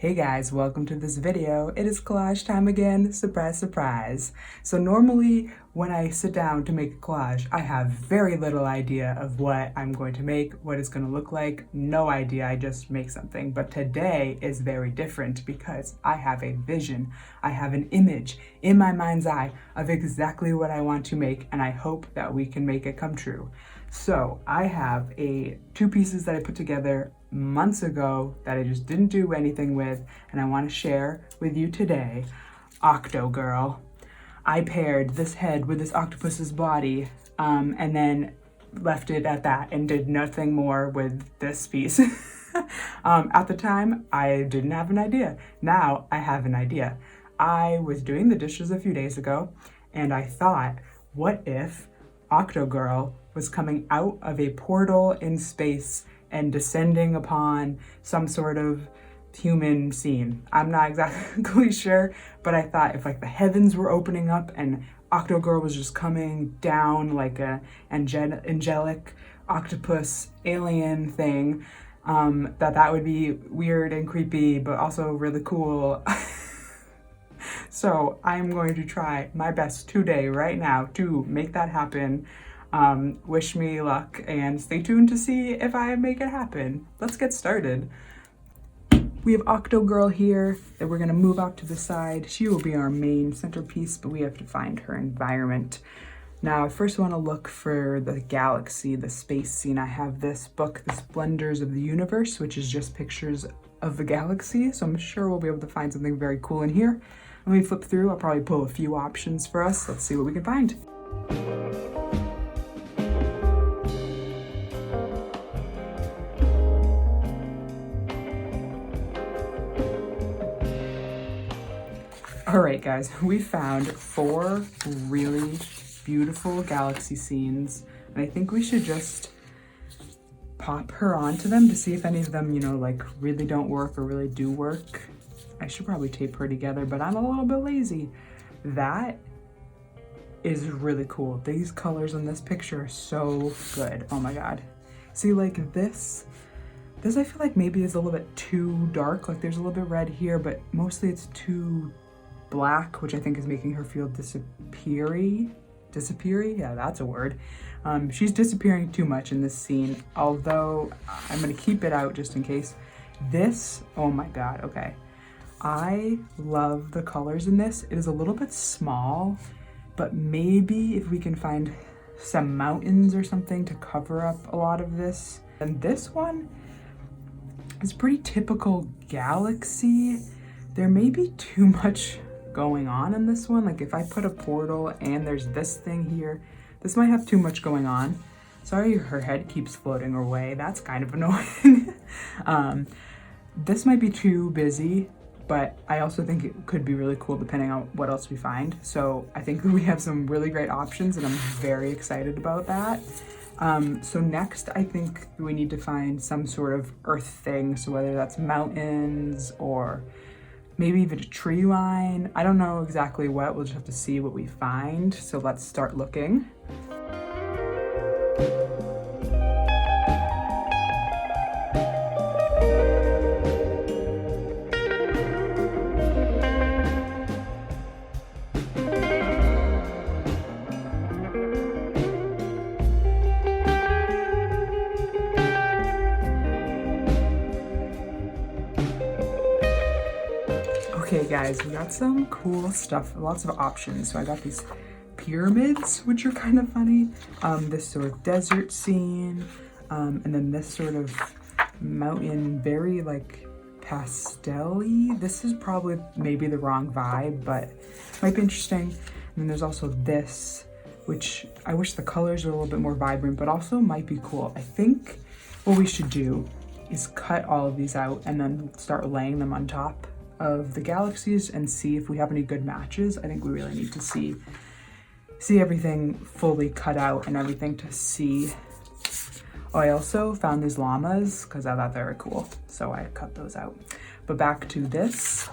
Hey guys, welcome to this video. It is collage time again. Surprise, surprise. So normally when I sit down to make a collage, I have very little idea of what I'm going to make, what it's going to look like. No idea, I just make something. But today is very different because I have a vision. I have an image in my mind's eye of exactly what I want to make, and I hope that we can make it come true. So I have two pieces that I put together months ago that I just didn't do anything with, and I want to share with you today. Octogirl. I paired this head with this octopus's body, and then left it at that and did nothing more with this piece. At the time, I didn't have an idea. Now I have an idea. I was doing the dishes a few days ago, and I thought, what if Octogirl was coming out of a portal in space and descending upon some sort of human scene? I'm not exactly sure, but I thought if like the heavens were opening up and Octogirl was just coming down like a angelic octopus alien thing, that would be weird and creepy, but also really cool. So I'm going to try my best today, right now, to make that happen. Wish me luck and stay tuned to see if I make it happen. Let's get started. We have Octogirl here that we're gonna move out to the side. She will be our main centerpiece, but we have to find her environment. Now, I first want to look for the galaxy, the space scene. I have this book, The Splendors of the Universe, which is just pictures of the galaxy, so I'm sure we'll be able to find something very cool in here. Let me flip through. I'll probably pull a few options for us. Let's see what we can find. All right, guys, we found 4 really beautiful galaxy scenes, and I think we should just pop her onto them to see if any of them, like really don't work or really do work. I should probably tape her together, but I'm a little bit lazy. That is really cool. These colors in this picture are so good. Oh my God. See, like this I feel like maybe is a little bit too dark. Like there's a little bit red here, but mostly it's too black, which I think is making her feel disappeary. Yeah, that's a word. She's disappearing too much in this scene, although I'm gonna keep it out just in case. This, oh my God, okay. I love the colors in this. It is a little bit small, but maybe if we can find some mountains or something to cover up a lot of this. And this one is pretty typical galaxy. There may be too much going on in this one. Like if I put a portal and there's this thing here, this might have too much going on. Sorry, her head keeps floating away. That's kind of annoying. This might be too busy, but I also think it could be really cool depending on what else we find. So I think we have some really great options, and I'm very excited about that. So next, I think we need to find some sort of earth thing. So whether that's mountains or maybe even a tree line. I don't know exactly what. We'll just have to see what we find. So let's start looking. Okay guys, we got some cool stuff, lots of options. So I got these pyramids, which are kind of funny. This sort of desert scene, and then this sort of mountain, very like pastel-y. This is probably maybe the wrong vibe, but might be interesting. And then there's also this, which I wish the colors were a little bit more vibrant, but also might be cool. I think what we should do is cut all of these out and then start laying them on top of the galaxies and see if we have any good matches. I think we really need to see everything fully cut out and everything to see. Oh, I also found these llamas because I thought they were cool, so I cut those out. But back to this.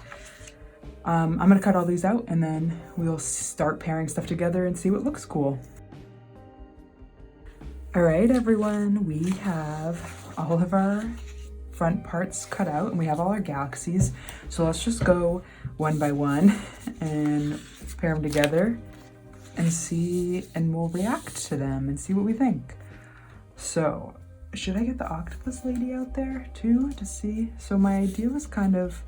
I'm gonna cut all these out and then we'll start pairing stuff together and see what looks cool. All right, everyone, we have all of our front parts cut out and we have all our galaxies. So let's just go one by one and pair them together and see, and we'll react to them and see what we think. So should I get the octopus lady out there too to see? So my idea was kind of,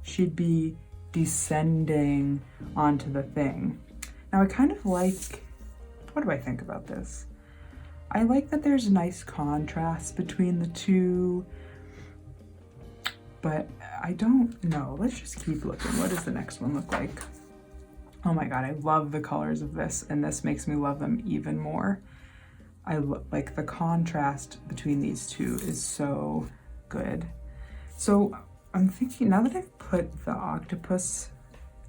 she'd be descending onto the thing. Now I kind of like, what do I think about this? I like that there's a nice contrast between the two, but I don't know. Let's just keep looking. What does the next one look like? Oh my God, I love the colors of this, and this makes me love them even more. Like the contrast between these two is so good. So I'm thinking, now that I've put the octopus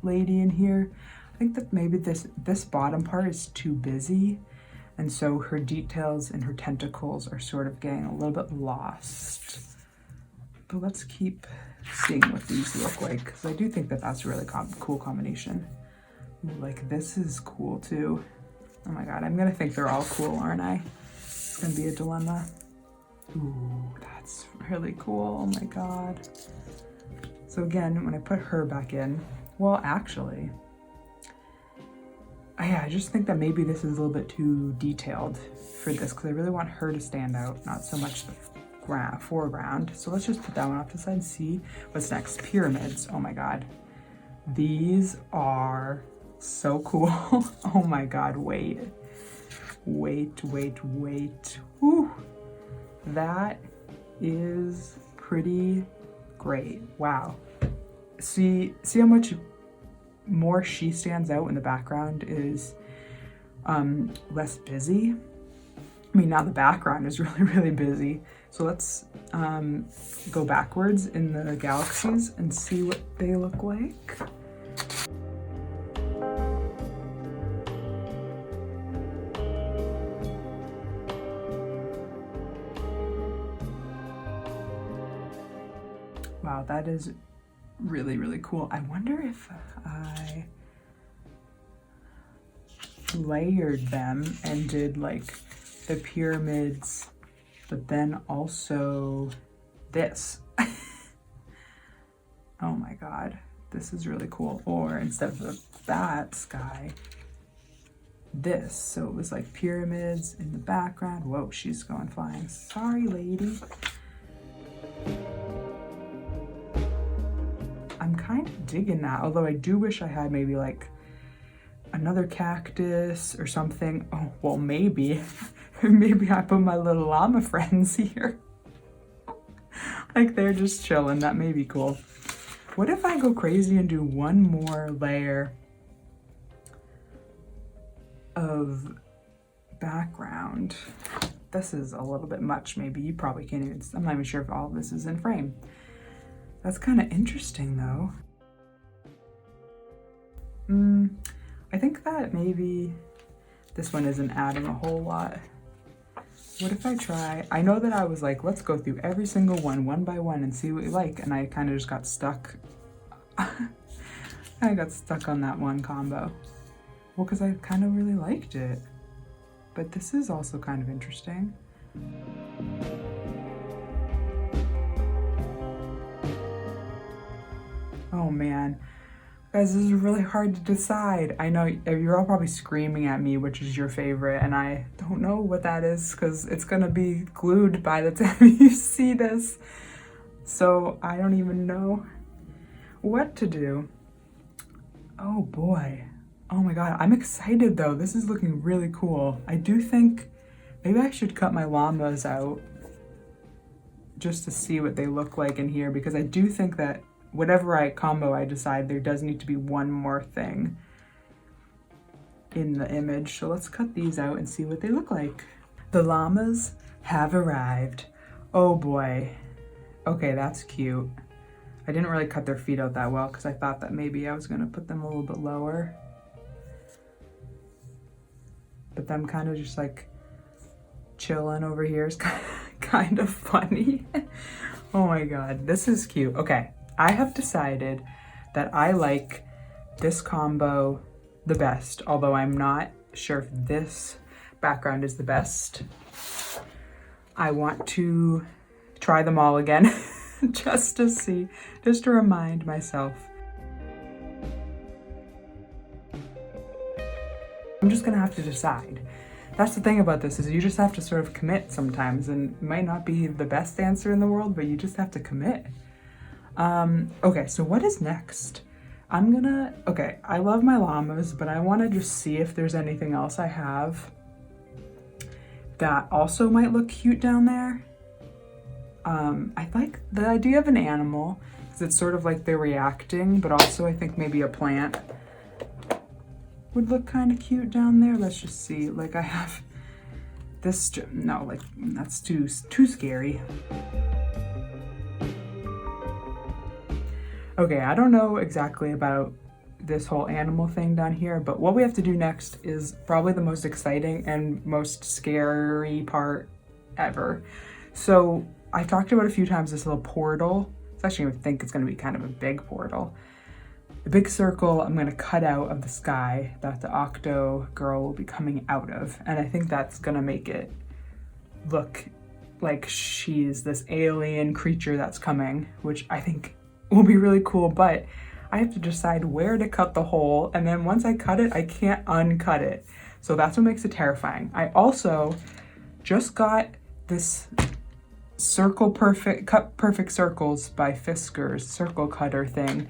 lady in here, I think that maybe this bottom part is too busy, and so her details and her tentacles are sort of getting a little bit lost. But let's keep seeing what these look like, because I do think that that's a really cool combination. Like this is cool too. Oh my God, I'm gonna think they're all cool, aren't I? It's gonna be a dilemma. Ooh, that's really cool, oh my God. So again, when I put her back in, well, actually, I just think that maybe this is a little bit too detailed for this, because I really want her to stand out, not so much the foreground. So let's just put that one off to the side and see what's next. Pyramids, oh my God. These are so cool. Oh my God, wait. Whew. That is pretty great. Wow. See how much more she stands out in the background is less busy. I mean, now the background is really busy. So let's go backwards in the galaxies and see what they look like. Wow, that is really cool. I wonder if I layered them and did like the pyramids, but then also this. Oh my God, this is really cool. Or instead of that sky, this. So it was like pyramids in the background. Whoa, she's going flying. Sorry, lady. I'm kind of digging that, although I do wish I had maybe like another cactus or something. Oh, well, maybe I put my little llama friends here. Like they're just chilling. That may be cool. What if I go crazy and do one more layer of background? This is a little bit much. Maybe you probably can't even, I'm not even sure if all of this is in frame. That's kind of interesting though. I think that maybe this one isn't adding a whole lot. What if I try, I know that I was like, let's go through every single one by one and see what we like. And I kind of just got stuck. I got stuck on that one combo. Well, because I kind of really liked it. But this is also kind of interesting. Oh man, guys, this is really hard to decide. I know you're all probably screaming at me which is your favorite, and I don't know what that is because it's gonna be glued by the time you see this. So I don't even know what to do. Oh boy. Oh my God, I'm excited though. This is looking really cool. I do think maybe I should cut my llamas out just to see what they look like in here, because I do think that whatever I decide, there does need to be one more thing in the image. So let's cut these out and see what they look like. The llamas have arrived. Oh boy. Okay, that's cute. I didn't really cut their feet out that well because I thought that maybe I was gonna put them a little bit lower. But them kind of just like chilling over here is kind of funny. Oh my God, this is cute. Okay. I have decided that I like this combo the best, although I'm not sure if this background is the best. I want to try them all again just to remind myself. I'm just gonna have to decide. That's the thing about this, is you just have to sort of commit sometimes, and it might not be the best answer in the world, but you just have to commit. Okay, so what is next? Okay, I love my llamas, but I wanna just see if there's anything else I have that also might look cute down there. I like the idea of an animal, because it's sort of like they're reacting, but also I think maybe a plant would look kind of cute down there. Let's just see. Like I have this, no, like that's too scary. Okay, I don't know exactly about this whole animal thing down here, but what we have to do next is probably the most exciting and most scary part ever. So I've talked about a few times this little portal. I actually think it's going to be kind of a big portal. The big circle I'm going to cut out of the sky that the Octogirl will be coming out of. And I think that's going to make it look like she's this alien creature that's coming, which I think will be really cool. But I have to decide where to cut the hole. And then once I cut it, I can't uncut it. So that's what makes it terrifying. I also just got this cut perfect circles by Fisker's circle cutter thing.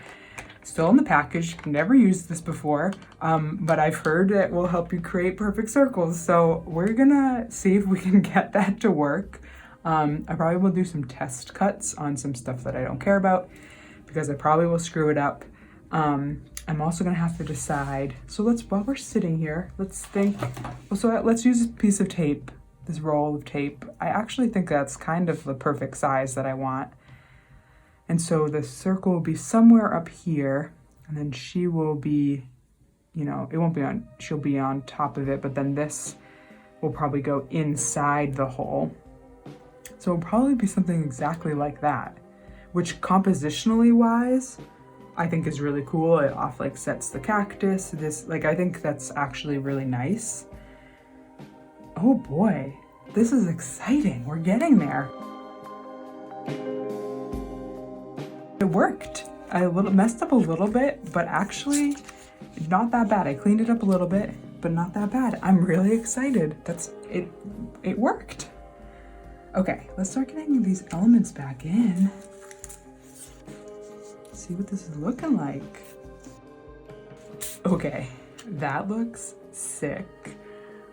Still in the package, never used this before, but I've heard it will help you create perfect circles. So we're gonna see if we can get that to work. I probably will do some test cuts on some stuff that I don't care about, because I probably will screw it up. I'm also gonna have to decide. So while we're sitting here, let's think. So let's use a piece of tape, this roll of tape. I actually think that's kind of the perfect size that I want. And so the circle will be somewhere up here, and then she will be, she'll be on top of it, but then this will probably go inside the hole. So it'll probably be something exactly like that, which compositionally wise, I think is really cool. It sets the cactus. I think that's actually really nice. Oh boy, this is exciting. We're getting there. It worked. I messed up a little bit, but actually not that bad. I cleaned it up a little bit, but not that bad. I'm really excited. It worked. Okay, let's start getting these elements back in. See what this is looking like. Okay, that looks sick.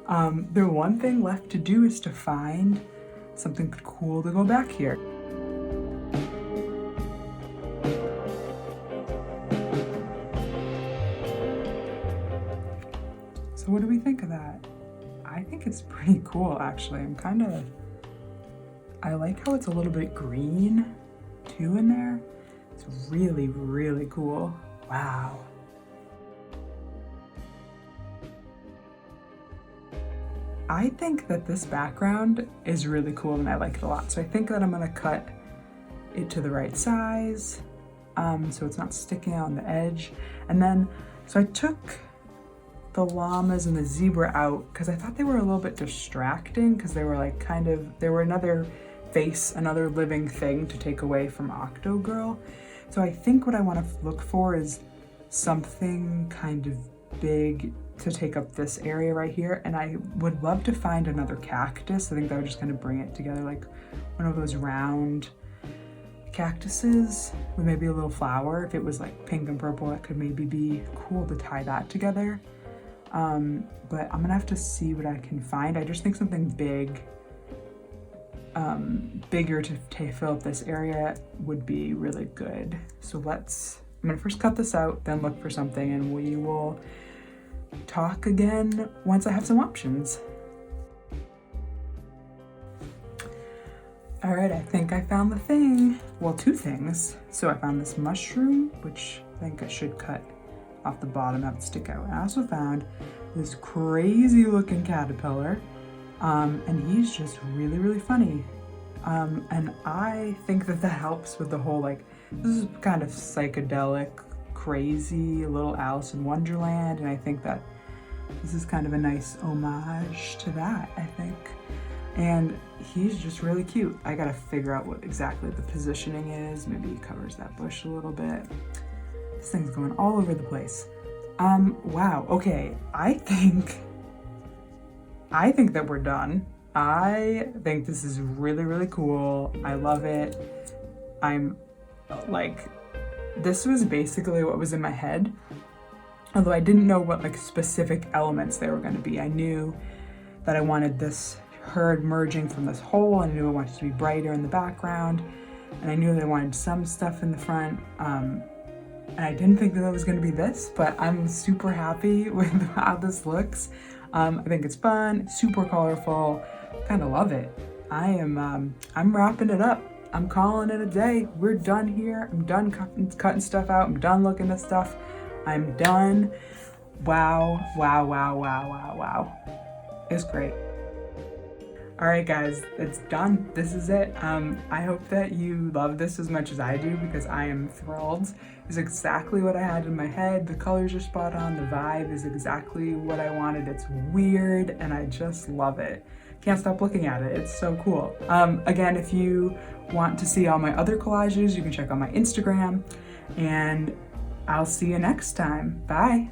The one thing left to do is to find something cool to go back here. So what do we think of that? I think it's pretty cool, actually. I like how it's a little bit green too in there. It's really, really cool. Wow. I think that this background is really cool and I like it a lot. So I think that I'm gonna cut it to the right size, so it's not sticking out on the edge. And then, so I took the llamas and the zebra out because I thought they were a little bit distracting, because they were they were another face, another living thing to take away from Octogirl. So I think what I want to look for is something kind of big to take up this area right here. And I would love to find another cactus. I think that would just kind of bring it together, like one of those round cactuses with maybe a little flower. If it was like pink and purple, it could maybe be cool to tie that together. But I'm gonna have to see what I can find. I just think something big, bigger to fill up this area would be really good. So I'm gonna first cut this out, then look for something, and we will talk again once I have some options. All right, I think I found the thing. Well, two things. So I found this mushroom, which I think I should cut off the bottom, have it stick out. I also found this crazy looking caterpillar, and he's just really, really funny. And I think that helps with the whole, this is kind of psychedelic, crazy little Alice in Wonderland, and I think that this is kind of a nice homage to that, I think. and he's just really cute. I gotta figure out what exactly the positioning is. Maybe he covers that bush a little bit. This thing's going all over the place. Wow, okay, I think that we're done. I think this is really, really cool. I love it. I'm like, this was basically what was in my head, although I didn't know what like specific elements they were going to be. I knew that I wanted this herd merging from this hole, and I knew I wanted it to be brighter in the background, and I knew that I wanted some stuff in the front. And I didn't think that it was going to be this, but I'm super happy with how this looks. I think it's fun, super colorful, kind of love it. I'm wrapping it up. I'm calling it a day. We're done here. I'm done cutting stuff out. I'm done looking at stuff. I'm done. Wow, wow, wow, wow, wow, wow. It's great. All right, guys, it's done. This is it. I hope that you love this as much as I do, because I am thrilled. It's exactly what I had in my head. The colors are spot on. The vibe is exactly what I wanted. It's weird, and I just love it. Can't stop looking at it. It's so cool. Again, if you want to see all my other collages, you can check out my Instagram, and I'll see you next time. Bye.